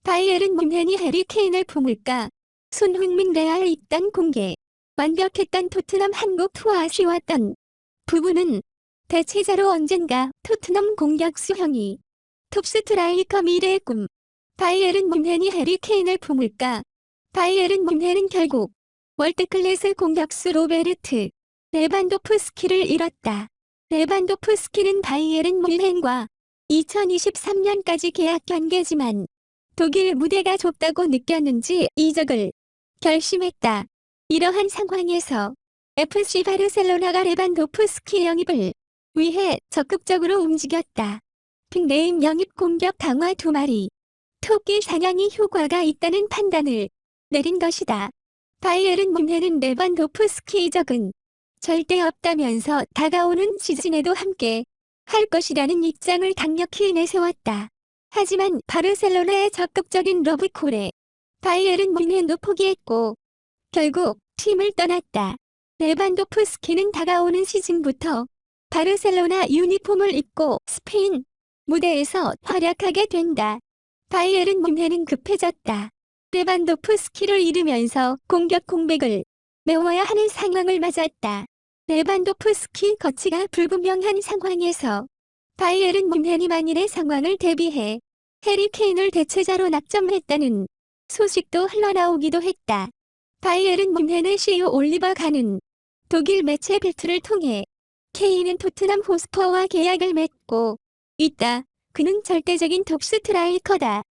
바이에른 뮌헨이 해리 케인을 품을까? 손흥민 레알 입단 공개. 완벽했던 토트넘 한국 투어 아쉬웠던 부분은 대체자로 언젠가 토트넘 공격수 형이 톱스트라이커 미래의 꿈. 바이에른 뮌헨이 해리 케인을 품을까? 바이에른 뮌헨은 결국 월드클래스 공격수 로베르트 레반도프스키를 잃었다. 레반도프스키는 바이에른 뮌헨과 2023년까지 계약 연계지만 독일 무대가 좁다고 느꼈는지 이적을 결심했다. 이러한 상황에서 FC 바르셀로나가 레반도프스키 영입을 위해 적극적으로 움직였다. 빅네임 영입 공격 강화 2마리. 토끼 사냥이 효과가 있다는 판단을 내린 것이다. 바이에른 뮌헨은 레반도프스키 이적은 절대 없다면서 다가오는 시즌에도 함께 할 것이라는 입장을 강력히 내세웠다. 하지만 바르셀로나의 적극적인 러브콜에 바이에른 뮌헨도 포기했고 결국 팀을 떠났다. 레반도프스키는 다가오는 시즌부터 바르셀로나 유니폼을 입고 스페인 무대에서 활약하게 된다. 바이에른 뮌헨은 급해졌다. 레반도프스키를 잃으면서 공격 공백을 메워야 하는 상황을 맞았다. 레반도프스키 거치가 불분명한 상황에서 바이에른 뮌헨이 만일의 상황을 대비해 해리 케인을 대체자로 낙점했다는 소식도 흘러나오기도 했다. 바이에른 뮌헨의 CEO 올리버 간은 독일 매체 빌트를 통해 케인은 토트넘 호스퍼와 계약을 맺고 있다. 그는 절대적인 톱스트라이커다.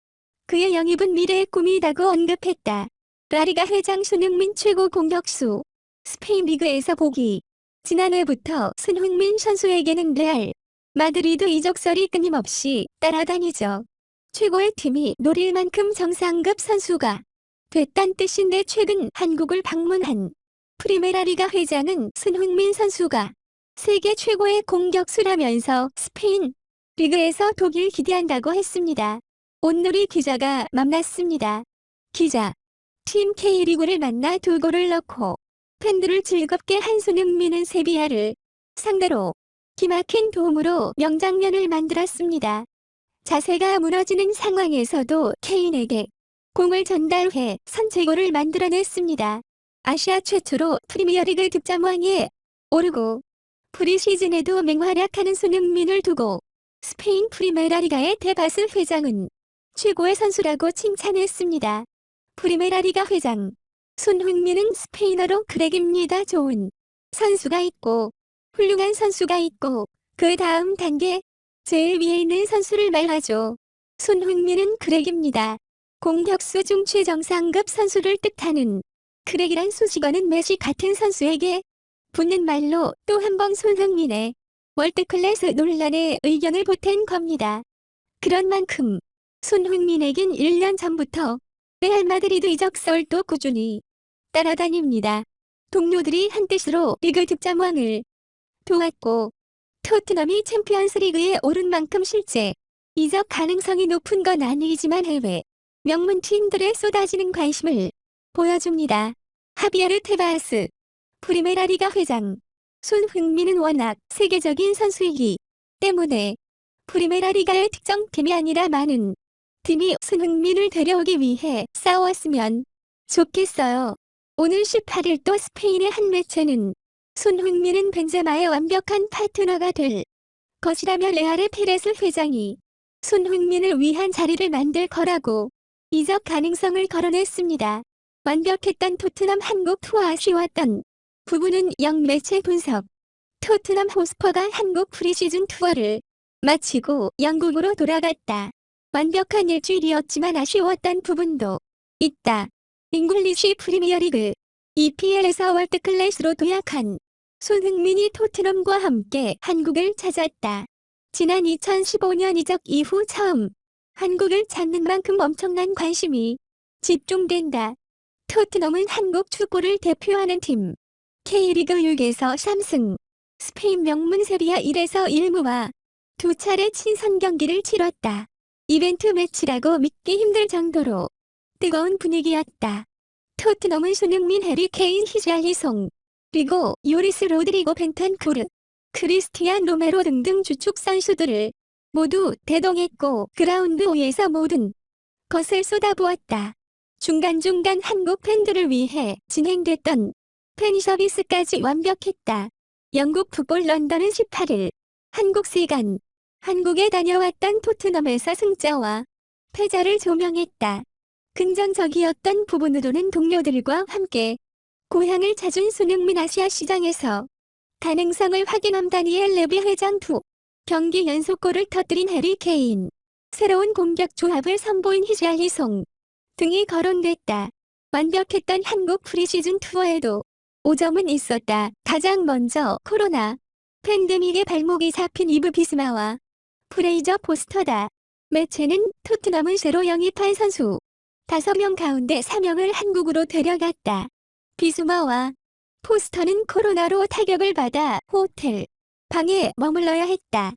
그의 영입은 미래의 꿈이라고 언급했다. 라리가 회장 손흥민 최고 공격수. 스페인 리그에서 보기. 지난해부터 손흥민 선수에게는 레알 마드리드 이적설이 끊임없이 따라다니죠. 최고의 팀이 노릴 만큼 정상급 선수가 됐단 뜻인데 최근 한국을 방문한 프리메라리가 회장은 손흥민 선수가 세계 최고의 공격수라면서 스페인 리그에서 독일 기대한다고 했습니다. 온누리 기자가 만났습니다. 기자. 팀 K리그를 만나 2골을 넣고 팬들을 즐겁게 한 손흥민은 세비야를 상대로 기막힌 도움으로 명장면을 만들었습니다. 자세가 무너지는 상황에서도 케인에게 공을 전달해 선제골을 만들어냈습니다. 아시아 최초로 프리미어리그 득점왕에 오르고 프리시즌에도 맹활약하는 손흥민을 두고 스페인 프리메라리가의 데바스 회장은 최고의 선수라고 칭찬했습니다. 프리메라리가 회장. 손흥민은 스페인어로 그렉입니다. 좋은 선수가 있고 훌륭한 선수가 있고 그 다음 단계 제일 위에 있는 선수를 말하죠. 손흥민은 그렉입니다. 공격수 중 최정상급 선수를 뜻하는 그렉이란 수식어는 메시 같은 선수에게 붙는 말로 또 한 번 손흥민의 월드클래스 논란에 의견을 보탠 겁니다. 그런 만큼 손흥민에겐 1년 전부터 레알 마드리드 이적설도 꾸준히 따라다닙니다. 동료들이 한뜻으로 리그 득점왕을 도왔고 토트넘이 챔피언스리그에 오른 만큼 실제 이적 가능성이 높은 건 아니지만 해외 명문팀들에 쏟아지는 관심을 보여줍니다. 하비에르 테바스 프리메라리가 회장. 손흥민은 워낙 세계적인 선수이기 때문에 프리메라리가의 특정 팀이 아니라 많은 팀이 손흥민을 데려오기 위해 싸웠으면 좋겠어요. 오늘 18일 또 스페인의 한 매체는 손흥민은 벤제마의 완벽한 파트너가 될 것이라며 레알의 페레스 회장이 손흥민을 위한 자리를 만들 거라고 이적 가능성을 거론했습니다. 완벽했던 토트넘 한국 투어 아쉬웠던 부분은 영매체 분석. 토트넘 호스퍼가 한국 프리시즌 투어를 마치고 영국으로 돌아갔다. 완벽한 일주일이었지만 아쉬웠던 부분도 있다. 잉글리시 프리미어리그 EPL에서 월드클래스로 도약한 손흥민이 토트넘과 함께 한국을 찾았다. 지난 2015년 이적 이후 처음 한국을 찾는 만큼 엄청난 관심이 집중된다. 토트넘은 한국 축구를 대표하는 팀. K리그 6에서 3승. 스페인 명문 세비야 1에서 1무와 2차례 친선 경기를 치렀다. 이벤트 매치라고 믿기 힘들 정도로 뜨거운 분위기였다. 토트넘은 손흥민, 해리 케인, 히샬리송, 그리고 요리스 로드리고 벤탄쿠르, 크리스티안 로메로 등등 주축 선수들을 모두 대동했고 그라운드 위에서 모든 것을 쏟아부었다. 중간중간 한국 팬들을 위해 진행됐던 팬 서비스까지 완벽했다. 영국 풋볼 런던은 18일 한국 시간 한국에 다녀왔던 토트넘에서 승자와 패자를 조명했다. 긍정적이었던 부분으로는 동료들과 함께 고향을 찾은 손흥민 아시아 시장에서 가능성을 확인한 다니엘 레비 회장 2경기 연속골을 터뜨린 해리 케인, 새로운 공격 조합을 선보인 히샬리송 등이 거론됐다. 완벽했던 한국 프리시즌 투어에도 오점은 있었다. 가장 먼저 코로나 팬데믹에 발목이 잡힌 이브 비스마와 프레이저 포스터다. 매체는 토트넘은 새로 영입한 선수 5명 가운데 3명을 한국으로 데려갔다. 비스마와 포스터는 코로나로 타격을 받아 호텔 방에 머물러야 했다.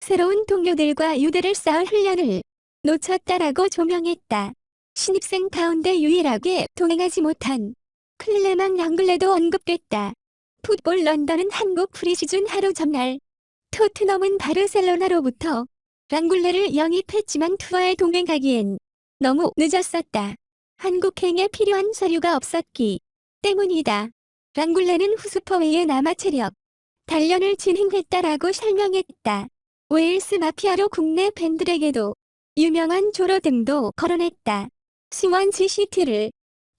새로운 동료들과 유대를 쌓을 훈련을 놓쳤다라고 조명했다. 신입생 가운데 유일하게 동행하지 못한 클레망 랑글레도 언급됐다. 풋볼 런던은 한국 프리시즌 하루 전날 토트넘은 바르셀로나로부터 랑굴레를 영입했지만 투어에 동행하기엔 너무 늦었었다. 한국행에 필요한 서류가 없었기 때문이다. 랑굴레는 후스퍼웨이에 남아 체력 단련을 진행했다라고 설명했다. 웨일스 마피아로 국내 팬들에게도 유명한 조로 등도 거론했다. 스완지 시티를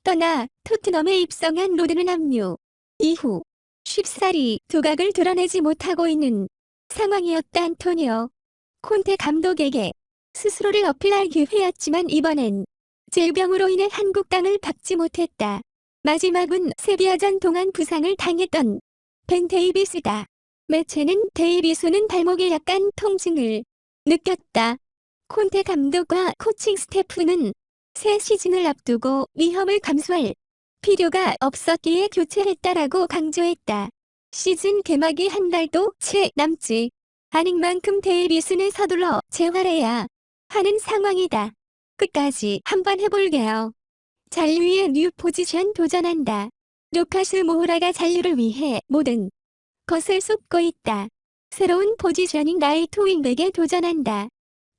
떠나 토트넘에 입성한 로드는 합류 이후 쉽사리 두각을 드러내지 못하고 있는 상황이었다. 안토니오 콘테 감독에게 스스로를 어필할 기회였지만 이번엔 질병으로 인해 한국 땅을 밟지 못했다. 마지막은 세비야전 동안 부상을 당했던 벤 데이비스다. 매체는 데이비스는 발목에 약간 통증을 느꼈다. 콘테 감독과 코칭 스태프는 새 시즌을 앞두고 위험을 감수할 필요가 없었기에 교체했다라고 강조했다. 시즌 개막이 한 달도 채 남지 않은 만큼 데이비스는 서둘러 재활해야 하는 상황이다. 끝까지 한번 해볼게요. 잔류의 뉴 포지션 도전한다. 루카스 모우라가 잔류를 위해 모든 것을 쏟고 있다. 새로운 포지셔닝 라이트 윙백에 도전한다.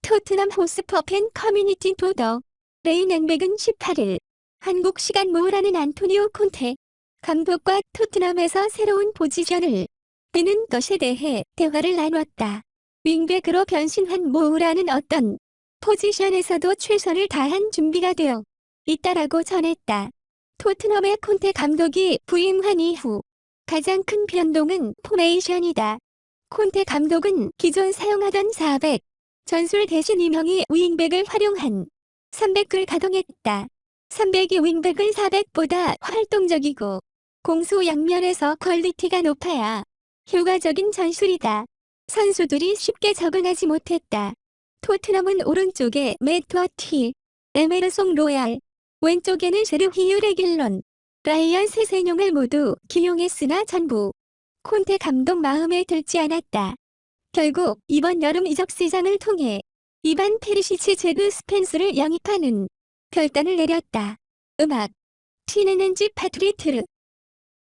토트넘 호스퍼 팬 커뮤니티 보도 레인 앵백은 18일 한국 시간 모우라는 안토니오 콘테 감독과 토트넘에서 새로운 포지션을 뛰는 것에 대해 대화를 나눴다. 윙백으로 변신한 모우라는 어떤 포지션에서도 최선을 다한 준비가 되어 있다라고 전했다. 토트넘의 콘테 감독이 부임한 이후 가장 큰 변동은 포메이션이다. 콘테 감독은 기존 사용하던 400 전술 대신 이명희 윙백을 활용한 300을 가동했다. 300이 윙백은 400보다 활동적이고 공수 양면에서 퀄리티가 높아야 효과적인 전술이다. 선수들이 쉽게 적응하지 못했다. 토트넘은 오른쪽에 매트 워티, 에메르송 로얄, 왼쪽에는 세르히유 레길론, 라이언 세세뇽을 모두 기용했으나 전부 콘테 감독 마음에 들지 않았다. 결국 이번 여름 이적 시장을 통해 이반 페리시치 제드 스펜스를 영입하는 결단을 내렸다. 음악 티네넨지 파트리트르